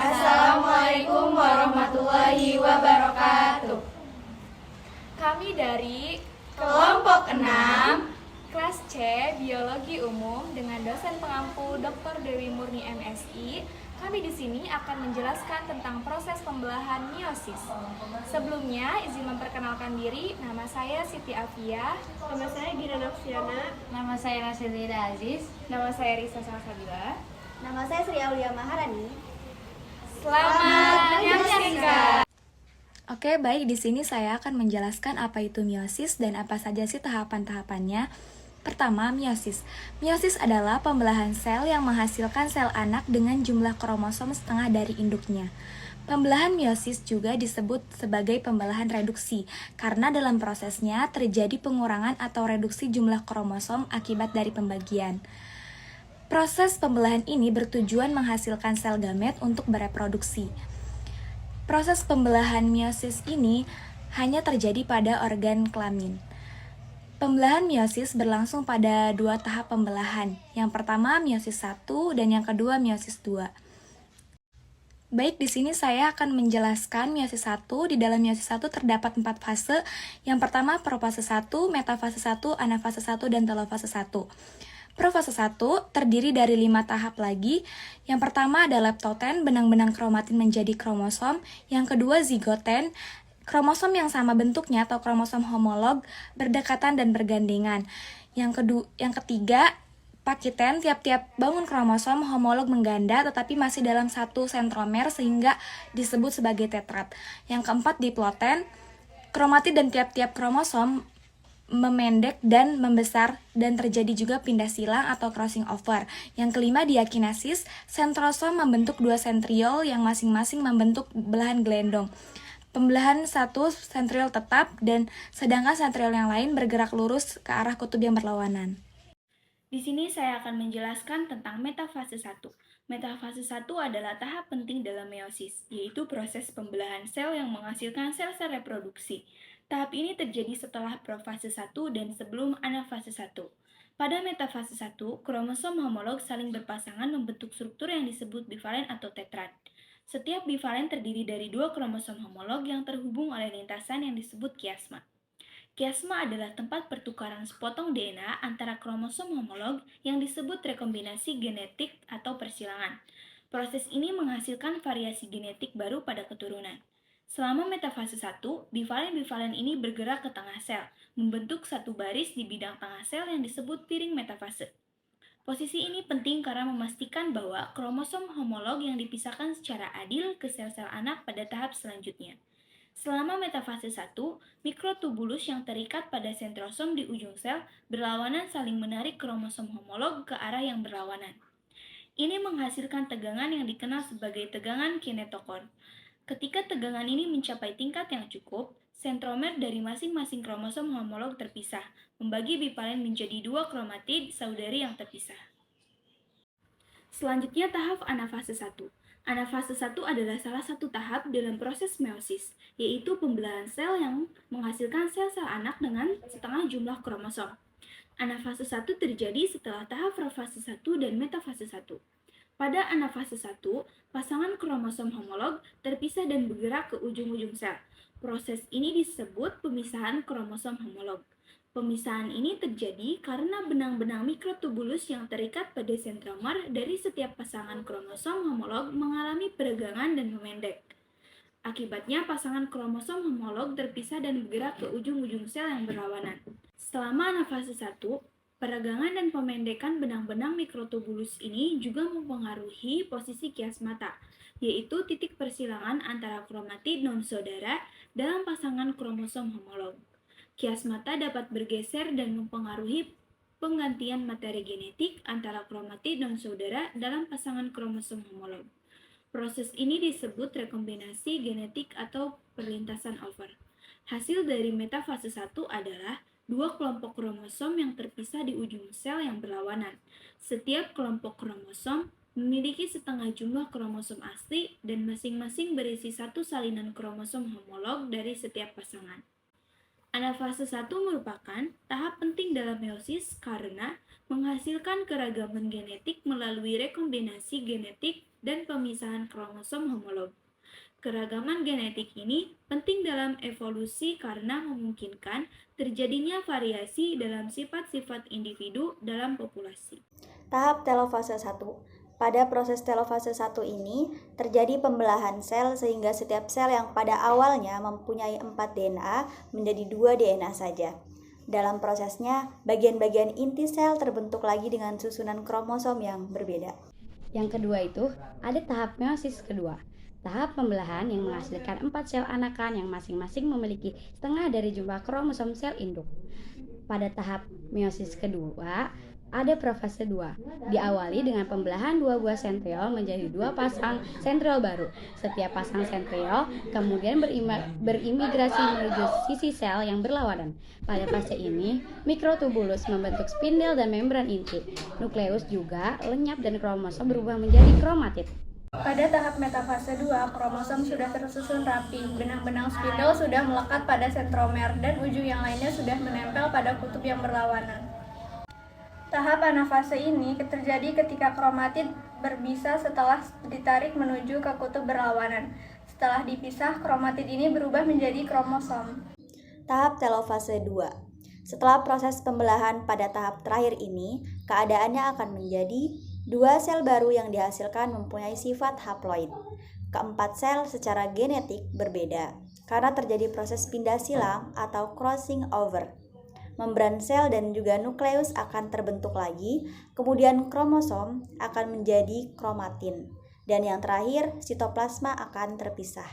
Assalamualaikum warahmatullahi wabarakatuh. Kami dari Kelompok 6 kelas C Biologi Umum dengan dosen pengampu Dr. Dewi Murni MSI. Kami di sini akan menjelaskan tentang proses pembelahan meiosis. Sebelumnya, izin memperkenalkan diri. Nama saya Siti Afia. Nama saya Gina Nafsiana. Nama saya Nasilida Aziz. Nama saya Risa Salsabila. Nama saya Sri Aulia Maharani. Selamat menyaksikan. Oke, baik, di sini saya akan menjelaskan apa itu meiosis dan apa saja sih tahapan-tahapannya. Pertama, meiosis. Meiosis adalah pembelahan sel yang menghasilkan sel anak dengan jumlah kromosom setengah dari induknya. Pembelahan meiosis juga disebut sebagai pembelahan reduksi, karena dalam prosesnya terjadi pengurangan atau reduksi jumlah kromosom akibat dari pembagian. Proses pembelahan ini bertujuan menghasilkan sel gamet untuk bereproduksi. Proses pembelahan meiosis ini hanya terjadi pada organ kelamin. Pembelahan meiosis berlangsung pada dua tahap pembelahan. Yang pertama meiosis 1 dan yang kedua meiosis 2. Baik, di sini saya akan menjelaskan meiosis 1. Di dalam meiosis 1 terdapat 4 fase. Yang pertama profase 1, metafase 1, anafase 1, dan telofase 1. Profase 1 terdiri dari 5 tahap lagi. Yang pertama ada leptoten, benang-benang kromatin menjadi kromosom. Yang kedua zigoten, kromosom yang sama bentuknya atau kromosom homolog berdekatan dan bergandengan. Yang ketiga, pakiten, tiap-tiap bangun kromosom homolog mengganda tetapi masih dalam satu sentromer sehingga disebut sebagai tetrat. Yang keempat, diploten, kromatid dan tiap-tiap kromosom memendek dan membesar dan terjadi juga pindah silang atau crossing over. Yang kelima, diakinesis, sentrosom membentuk dua sentriol yang masing-masing membentuk belahan gelendong. Pembelahan satu sentriol tetap dan sedangkan sentriol yang lain bergerak lurus ke arah kutub yang berlawanan. Di sini saya akan menjelaskan tentang metafase 1. Metafase 1 adalah tahap penting dalam meiosis, yaitu proses pembelahan sel yang menghasilkan sel-sel reproduksi. Tahap ini terjadi setelah profase 1 dan sebelum anafase 1. Pada metafase 1, kromosom homolog saling berpasangan membentuk struktur yang disebut bivalen atau tetrad. Setiap bivalen terdiri dari dua kromosom homolog yang terhubung oleh lintasan yang disebut kiasma. Kiasma adalah tempat pertukaran sepotong DNA antara kromosom homolog yang disebut rekombinasi genetik atau persilangan. Proses ini menghasilkan variasi genetik baru pada keturunan. Selama metafase 1, bivalen-bivalen ini bergerak ke tengah sel, membentuk satu baris di bidang tengah sel yang disebut piring metafase. Posisi ini penting karena memastikan bahwa kromosom homolog yang dipisahkan secara adil ke sel-sel anak pada tahap selanjutnya. Selama metafase 1, mikrotubulus yang terikat pada sentrosom di ujung sel berlawanan saling menarik kromosom homolog ke arah yang berlawanan. Ini menghasilkan tegangan yang dikenal sebagai tegangan kinetokor. Ketika tegangan ini mencapai tingkat yang cukup, sentromer dari masing-masing kromosom homolog terpisah, membagi bivalen menjadi dua kromatid saudari yang terpisah. Selanjutnya tahap anafase 1. Anafase 1 adalah salah satu tahap dalam proses meiosis, yaitu pembelahan sel yang menghasilkan sel-sel anak dengan setengah jumlah kromosom. Anafase 1 terjadi setelah tahap profase 1 dan metafase 1. Pada anafase 1, pasangan kromosom homolog terpisah dan bergerak ke ujung-ujung sel. Proses ini disebut pemisahan kromosom homolog. Pemisahan ini terjadi karena benang-benang mikrotubulus yang terikat pada sentromer dari setiap pasangan kromosom homolog mengalami peregangan dan memendek. Akibatnya, pasangan kromosom homolog terpisah dan bergerak ke ujung-ujung sel yang berlawanan. Selama anafase 1, peregangan dan pemendekan benang-benang mikrotubulus ini juga mempengaruhi posisi kiasmata, yaitu titik persilangan antara kromatid non-saudara dalam pasangan kromosom homolog. Kiasmata dapat bergeser dan mempengaruhi penggantian materi genetik antara kromatid non-saudara dalam pasangan kromosom homolog. Proses ini disebut rekombinasi genetik atau perlintasan over. Hasil dari metafase 1 adalah dua kelompok kromosom yang terpisah di ujung sel yang berlawanan. Setiap kelompok kromosom memiliki setengah jumlah kromosom asli dan masing-masing berisi satu salinan kromosom homolog dari setiap pasangan. Anafase 1 merupakan tahap penting dalam meiosis karena menghasilkan keragaman genetik melalui rekombinasi genetik dan pemisahan kromosom homolog. Keragaman genetik ini penting dalam evolusi karena memungkinkan terjadinya variasi dalam sifat-sifat individu dalam populasi. Tahap telofase 1. Pada proses telofase 1 ini, terjadi pembelahan sel sehingga setiap sel yang pada awalnya mempunyai 4 DNA menjadi 2 DNA saja. Dalam prosesnya, bagian-bagian inti sel terbentuk lagi dengan susunan kromosom yang berbeda. Yang kedua itu ada tahap meiosis kedua. Tahap pembelahan yang menghasilkan 4 sel anakan yang masing-masing memiliki setengah dari jumlah kromosom sel induk. Pada tahap meiosis kedua, ada profase 2. Diawali dengan pembelahan 2 buah sentriol menjadi 2 pasang sentriol baru. Setiap pasang sentriol kemudian berimigrasi menuju sisi sel yang berlawanan. Pada fase ini, mikrotubulus membentuk spindel dan membran inti. Nukleus juga lenyap dan kromosom berubah menjadi kromatid. Pada tahap metafase 2, kromosom sudah tersusun rapi, benang-benang spindel sudah melekat pada sentromer, dan ujung yang lainnya sudah menempel pada kutub yang berlawanan. Tahap anafase ini terjadi ketika kromatid berbisa setelah ditarik menuju ke kutub berlawanan. Setelah dipisah, kromatid ini berubah menjadi kromosom. Tahap telofase 2. Setelah proses pembelahan pada tahap terakhir ini, keadaannya akan menjadi 2 sel baru yang dihasilkan mempunyai sifat haploid. Keempat sel secara genetik berbeda karena terjadi proses pindah silang atau crossing over. Membran sel dan juga nukleus akan terbentuk lagi, kemudian kromosom akan menjadi kromatin, dan yang terakhir sitoplasma akan terpisah.